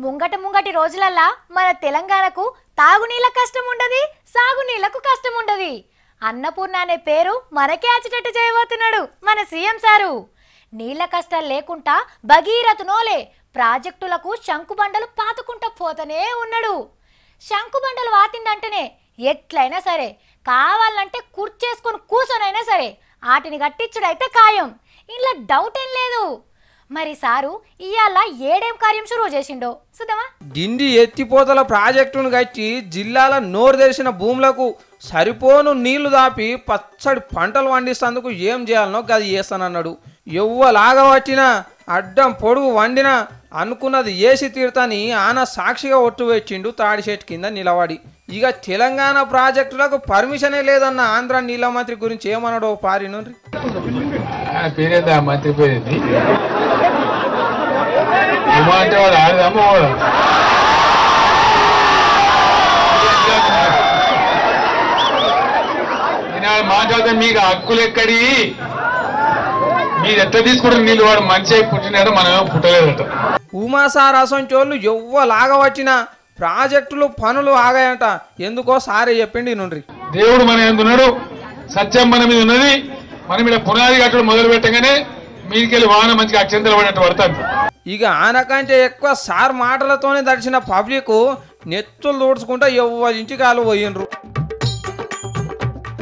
ముంగటి రోజులల్లా మన తెలంగాణకు తాగునీళ్ళ కష్టం ఉండదు, సాగునీళ్లకు కష్టం ఉండదు. అన్నపూర్ణ అనే పేరు మనకే అచ్చేటట్టు చేయబోతున్నాడు మన సీఎం సారు. నీళ్ల కష్టాలు లేకుండా భగీరథనోలే ప్రాజెక్టులకు శంకుబండలు పాతుకుంటూ పోతూనే ఉన్నాడు. శంకుబండలు వాతిందంటేనే ఎట్లయినా సరే, కావాలంటే కుర్చేసుకొని కూర్చొనైనా సరే వాటిని కట్టించుడైతే ఖాయం. ఇంట్లో డౌట్ ఏం లేదు. మరి సారు ఇయాల ఏడేం కార్యం షురూ చేసిండో సుదమా. డిండి ఎత్తిపోతల ప్రాజెక్టును కట్టి జిల్లాల నోరు తెరిచిన భూములకు సరిపోను నీళ్లు దాపి పచ్చడి పంటలు పండిస్తేందుకు ఏం చేయాలనో గది చేస్తానన్నాడు. ఎవ్వలాగా పట్టినా అడ్డం పొడుగు వండినా అనుకున్నది ఏసి తీరుతాని ఆన సాక్షిగా ఒట్టు వచ్చిండు తాడి చెట్టు కింద నిలబడి. ఇక తెలంగాణ ప్రాజెక్టులకు పర్మిషనే లేదన్న ఆంధ్ర నీళ్ళ మంత్రి గురించి ఏమన్నాడో పారిను. పేరేదా మంత్రి పేరేది అంటే వాడు ఆడదమ్మ వాడు మాట్లాడితే మీకు హక్కులు ఎక్కడి, మీరు ఎట్లా తీసుకుంటారు నీళ్ళు, వాడు మంచి పుట్టినాడు మనమేమో పుట్టలేదట. ఉమాసార్ అసంచోళ్ళు ఎవ్వలాగా వచ్చినా ప్రాజెక్టులు పనులు ఆగాయంట. ఎందుకో సారే చెప్పిండి నుండ్రి. దేవుడు మన ఎందున్నాడు, సత్యం మన మీద ఉన్నది. మనం ఇలా పునాది కట్టడం మొదలు పెట్టగానే మీదికెళ్ళి వాన మంచిగా అక్షంతలు పడినట్టు పడతాను. ఇక ఆనకంటే ఎక్కువ సార్ మాటలతోనే దర్శన పబ్లిక్ నెత్తులు దూడ్చుకుంటా ఎవ్వరి ఇంటికి వాళ్ళు పోయినరు.